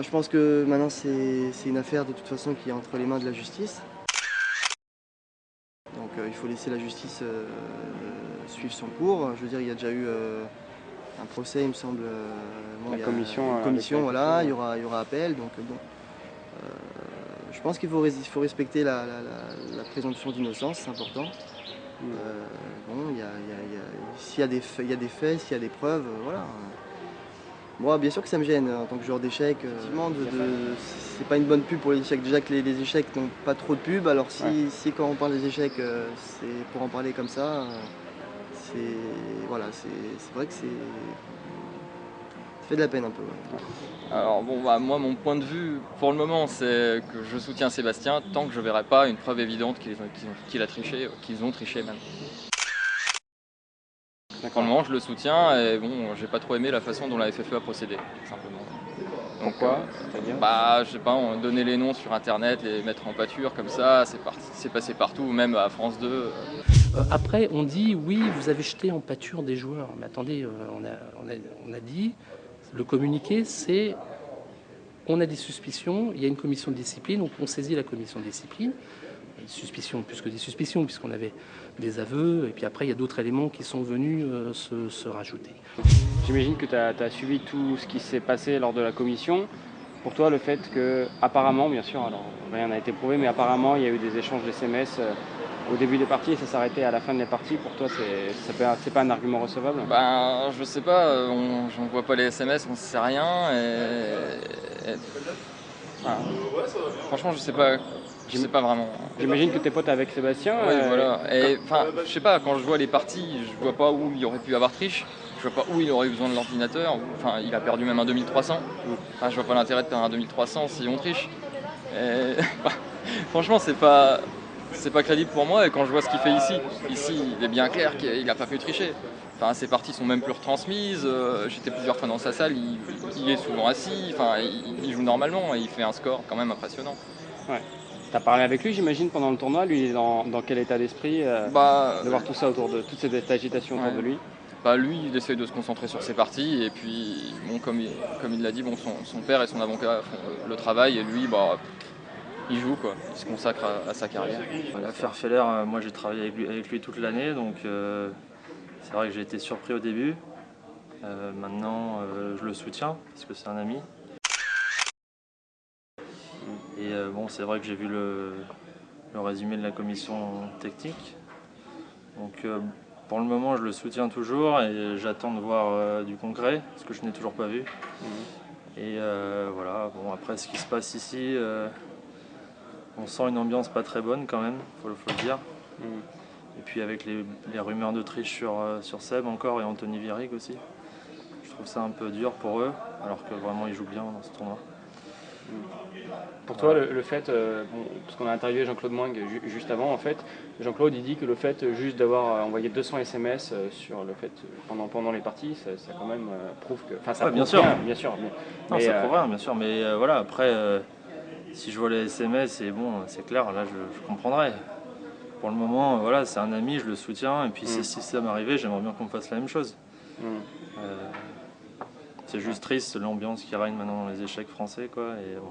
Je pense que maintenant c'est une affaire de toute façon qui est entre les mains de la justice. Donc il faut laisser la justice suivre son cours. Je veux dire, il y a déjà eu un procès, il me semble. La il y a commission, une commission, voilà, il y aura appel. Donc bon, je pense qu'il faut respecter la présomption d'innocence, c'est important. Bon, s'il y a des faits, s'il y a des preuves, voilà. Moi, bien sûr que ça me gêne en tant que joueur d'échecs. C'est pas une bonne pub pour les échecs. Déjà que les échecs n'ont pas trop de pub. Alors si quand on parle des échecs, c'est pour en parler comme ça, c'est vrai que ça fait de la peine un peu. Ouais. Alors bon, bah, moi mon point de vue pour le moment c'est que je soutiens Sébastien tant que je verrai pas une preuve évidente qu'il a triché, qu'ils ont triché même. Pour le moment je le soutiens et bon, j'ai pas trop aimé la façon dont la FFE a procédé, simplement. Pourquoi? Bah je sais pas, on donnait les noms sur internet, les mettre en pâture comme ça, c'est passé partout, même à France 2. Après on dit oui, vous avez jeté en pâture des joueurs. Mais attendez, on a dit, le communiqué c'est on a des suspicions, il y a une commission de discipline, donc on saisit la commission de discipline. Des suspicions, plus que des suspicions, puisqu'on avait des aveux, et puis après il y a d'autres éléments qui sont venus se rajouter. J'imagine que tu as suivi tout ce qui s'est passé lors de la commission. Pour toi, le fait que, apparemment, bien sûr, alors rien n'a été prouvé, mais apparemment il y a eu des échanges d'SMS au début des parties et ça s'arrêtait à la fin des parties, pour toi c'est pas un argument recevable? Ben je sais pas, j'en vois pas les SMS, on sait rien enfin, franchement je sais pas vraiment. J'imagine que t'es potes avec Sébastien. Oui, voilà. Et enfin, je sais pas, quand je vois les parties, je vois pas où il aurait pu avoir triche. Je vois pas où il aurait eu besoin de l'ordinateur. Enfin, il a perdu même un 2300. Enfin, je vois pas l'intérêt de perdre un 2300 si on triche. Et, franchement, c'est pas crédible pour moi. Et quand je vois ce qu'il fait ici, il est bien clair qu'il a pas pu tricher. Enfin, ses parties sont même plus retransmises. J'étais plusieurs fois dans sa salle. Il est souvent assis. Enfin, il joue normalement et il fait un score quand même impressionnant. Ouais. T'as parlé avec lui, j'imagine, pendant le tournoi. Lui, il est dans quel état d'esprit de voir tout ça autour de toute cette agitation autour de lui? Bah lui, il essaye de se concentrer sur ses parties et puis, bon, comme il l'a dit, bon, son père et son avocat font le travail et lui, bah, il joue quoi, il se consacre à sa carrière. L'affaire Feller, moi j'ai travaillé avec lui toute l'année, donc c'est vrai que j'ai été surpris au début. Maintenant, je le soutiens parce que c'est un ami. Et bon, c'est vrai que j'ai vu le résumé de la commission technique. Donc pour le moment, je le soutiens toujours et j'attends de voir du concret, ce que je n'ai toujours pas vu. Et voilà, bon, après ce qui se passe ici, on sent une ambiance pas très bonne quand même, faut le dire. Et puis avec les rumeurs de triche sur Seb encore et Anthony Virrig aussi. Je trouve ça un peu dur pour eux, alors que vraiment ils jouent bien dans ce tournoi. Pour toi, le fait, bon, parce qu'on a interviewé Jean-Claude Moing juste avant, en fait, Jean-Claude il dit que le fait juste d'avoir envoyé 200 SMS sur le fait pendant les parties, ça quand même prouve que, enfin ça prouve bien sûr, rien, bien sûr. Non, ça prouve rien, bien sûr, mais voilà, après, si je vois les SMS, et bon, c'est clair, là je comprendrais. Pour le moment, voilà, c'est un ami, je le soutiens, et puis si ça m'arrivait, j'aimerais bien qu'on me fasse la même chose. C'est juste triste l'ambiance qui règne maintenant dans les échecs français, quoi. Et bon.